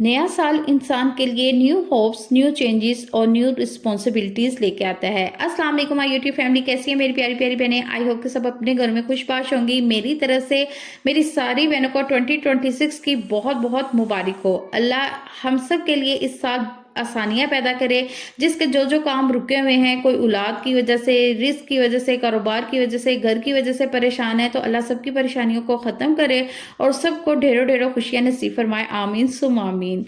नया साल इंसान के लिए न्यू होप्स, न्यू चेंजेस और न्यू रिस्पॉन्सिबिलिटीज लेके आता है। अस्सलाम वालेकुम माय यूट्यूब फैमिली, कैसी है मेरी प्यारी प्यारी बहनें। आई होप कि सब अपने घर में खुशबाश होंगी। मेरी तरफ से मेरी सारी बहनों को 2026 की बहुत बहुत मुबारक हो। अल्लाह हम सब के लिए इस साल आसानियां पैदा करे। जिसके जो जो काम रुके हुए हैं, कोई औलाद की वजह से, रिस्क की वजह से, कारोबार की वजह से, घर की वजह से परेशान है, तो अल्लाह सबकी परेशानियों को ख़त्म करे और सबको ढेरों ढेरों खुशियां नसीब फरमाए। आमीन सुम आमीन।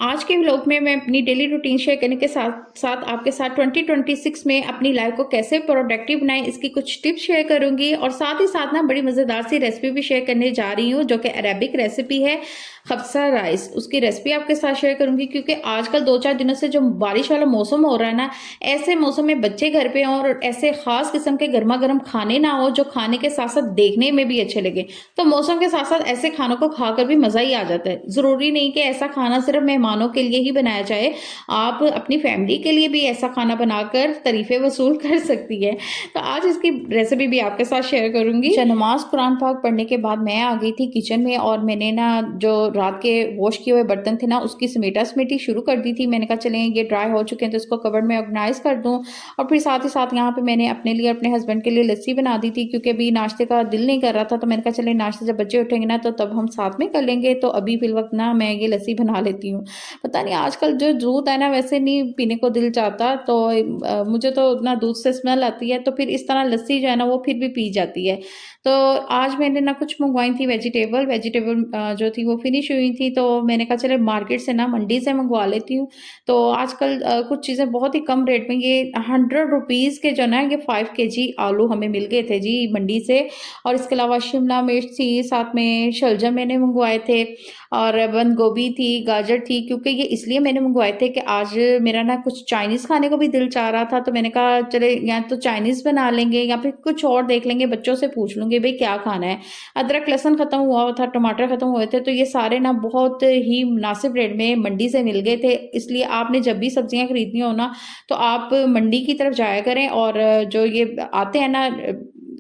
आज के व्लॉग में मैं अपनी डेली रूटीन शेयर करने के साथ साथ आपके साथ 2026 में अपनी लाइफ को कैसे प्रोडक्टिव बनाएं, इसकी कुछ टिप्स शेयर करूंगी और साथ ही साथ ना बड़ी मज़ेदार सी रेसिपी भी शेयर करने जा रही हूँ, जो कि अरेबिक रेसिपी है, खब्सा राइस। उसकी रेसिपी आपके साथ शेयर करूंगी क्योंकि आजकल 2-4 दिनों से जो बारिश वाला मौसम हो रहा है ना, ऐसे मौसम में बच्चे घर पे हों और ऐसे खास किस्म के गर्मा गर्म खाने ना हो जो खाने के साथ साथ देखने में भी अच्छे लगे, तो मौसम के साथ साथ ऐसे खानों को खाकर भी मज़ा ही आ जाता है। ज़रूरी नहीं कि ऐसा खाना सिर्फ मेहमानों के लिए ही बनाया जाए, आप अपनी फैमिली के लिए भी ऐसा खाना बनाकर तरीफे वसूल कर सकती है। तो आज इसकी रेसिपी भी आपके साथ शेयर करूंगी। नमाज कुरान पाक पढ़ने के बाद मैं आ गई थी किचन में और मैंने ना जो रात के वॉश किए हुए बर्तन थे ना, उसकी समेटा समेटी शुरू कर दी थी। मैंने कहा चलें ये ड्राई हो चुके हैं तो इसको कबर्ड में ऑर्गेनाइज कर दूं। और फिर साथ ही साथ यहाँ पे मैंने अपने लिए, अपने हस्बैंड के लिए लस्सी बना दी थी क्योंकि अभी नाश्ते का दिल नहीं कर रहा था। तो मैंने कहा चले नाश्ते जब बच्चे उठेंगे ना तो तब हम साथ में कर लेंगे, तो अभी फिल वक्त ना मैं ये लस्सी बना लेती हूँ। पता नहीं आजकल जो दूध है ना वैसे नहीं पीने को दिल चाहता, तो मुझे तो ना दूध से स्मेल आती है, तो फिर इस तरह लस्सी जो है ना वो फिर भी पी जाती है। तो आज मैंने ना कुछ मंगवाई थी वेजिटेबल जो थी वो फिनिश हुई थी, तो मैंने कहा चले मार्केट से ना मंडी से मंगवा लेती हूँ। तो आजकल कुछ चीज़ें बहुत ही कम रेट में, ये 100 रुपीज़ के जो ना ये 5 केजी आलू हमें मिल गए थे जी मंडी से। और इसके अलावा शिमला मिर्च थी, साथ में शलजम मैंने मंगवाए थे और बंद गोभी थी, गाजर थी। क्योंकि ये इसलिए मैंने मंगवाए थे कि आज मेरा ना कुछ चाइनीज़ खाने को भी दिल चाह रहा था, तो मैंने कहा चले या तो चाइनीज़ बना लेंगे या फिर कुछ और देख लेंगे, बच्चों से पूछ लूँगी भाई क्या खाना है। अदरक लहसुन ख़त्म हुआ था, टमाटर ख़त्म हुए थे, तो ये सारे ना बहुत ही मुनासिब रेट में मंडी से मिल गए थे। इसलिए आपने जब भी सब्जियाँ खरीदनी हो ना तो आप मंडी की तरफ जाया करें। और जो ये आते हैं ना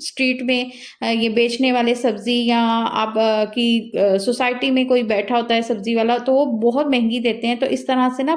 स्ट्रीट में ये बेचने वाले सब्जी, या आप की सोसाइटी में कोई बैठा होता है सब्जी वाला, तो वो बहुत महंगी देते हैं। तो इस तरह से ना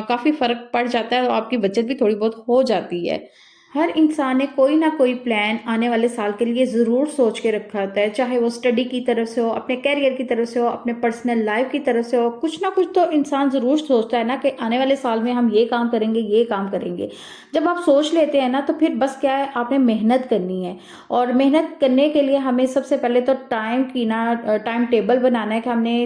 काफ़ी फ़र्क पड़ जाता है और आपकी बचत भी थोड़ी बहुत हो जाती है। हर इंसान ने कोई ना कोई प्लान आने वाले साल के लिए ज़रूर सोच के रखा होता है, चाहे वो स्टडी की तरफ से हो, अपने कैरियर की तरफ से हो, अपने पर्सनल लाइफ की तरफ से हो। कुछ ना कुछ तो इंसान ज़रूर सोचता है ना कि आने वाले साल में हम ये काम करेंगे, ये काम करेंगे। जब आप सोच लेते हैं ना तो फिर बस क्या है, आपने मेहनत करनी है। और मेहनत करने के लिए हमें सबसे पहले तो टाइम टेबल बनाना है कि हमने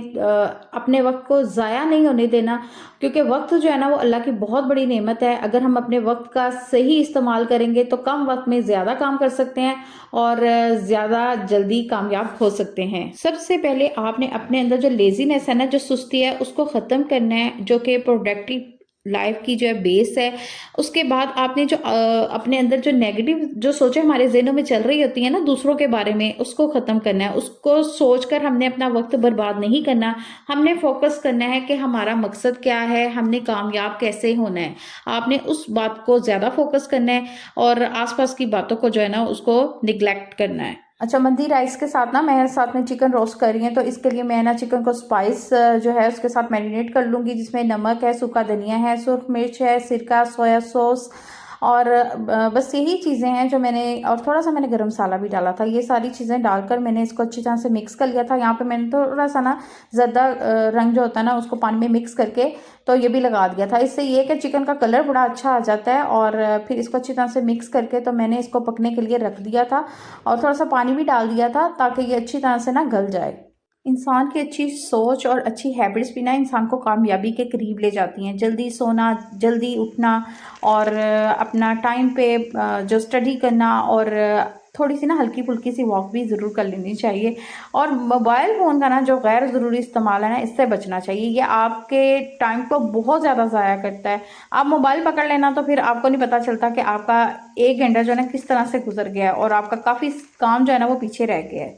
अपने वक्त को ज़ाया नहीं होने देना। क्योंकि वक्त जो है ना वो अल्लाह की बहुत बड़ी नेमत है। अगर हम अपने वक्त का सही इस्तेमाल करेंगे तो कम वक्त में ज़्यादा काम कर सकते हैं और ज़्यादा जल्दी कामयाब हो सकते हैं। सबसे पहले आपने अपने अंदर जो लेजीनेस है ना, जो सुस्ती है, उसको ख़त्म करना है, जो कि प्रोडक्टिव लाइफ की जो है बेस है। उसके बाद आपने जो अपने अंदर जो नेगेटिव जो सोचें हमारे ज़हनों में चल रही होती है ना दूसरों के बारे में, उसको ख़त्म करना है। उसको सोचकर हमने अपना वक्त बर्बाद नहीं करना। हमने फोकस करना है कि हमारा मकसद क्या है, हमने कामयाब कैसे होना है। आपने उस बात को ज़्यादा फोकस करना है और आसपास की बातों को जो है ना उसको निगलेक्ट करना है। अच्छा, मंदी राइस के साथ ना मैं साथ में चिकन रोस्ट कर रही हूँ, तो इसके लिए मैं ना चिकन को स्पाइस जो है उसके साथ मैरिनेट कर लूँगी, जिसमें नमक है, सूखा धनिया है, सुर्ख मिर्च है, सिरका, सोया सॉस और बस यही चीज़ें हैं जो मैंने, और थोड़ा सा मैंने गरम मसाला भी डाला था। ये सारी चीज़ें डालकर मैंने इसको अच्छी तरह से मिक्स कर लिया था। यहाँ पे मैंने थोड़ा सा ना ज़्यादा रंग जो होता है ना उसको पानी में मिक्स करके तो ये भी लगा दिया था। इससे ये कि चिकन का कलर बड़ा अच्छा आ जाता है। और फिर इसको अच्छी तरह से मिक्स करके तो मैंने इसको पकने के लिए रख दिया था और थोड़ा सा पानी भी डाल दिया था ताकि ये अच्छी तरह से ना गल जाए। इंसान की अच्छी सोच और अच्छी हैबिट्स भी ना इंसान को कामयाबी के करीब ले जाती हैं। जल्दी सोना, जल्दी उठना और अपना टाइम पे जो स्टडी करना और थोड़ी सी ना हल्की फुल्की सी वॉक भी ज़रूर कर लेनी चाहिए। और मोबाइल फ़ोन का ना जो गैर ज़रूरी इस्तेमाल है ना, इससे बचना चाहिए। ये आपके टाइम को बहुत ज़्यादा ज़ाया करता है। आप मोबाइल पकड़ लेना तो फिर आपको नहीं पता चलता कि आपका 1 घंटा जो है ना किस तरह से गुजर गया है और आपका काफ़ी काम जो है ना वो पीछे रह गया है।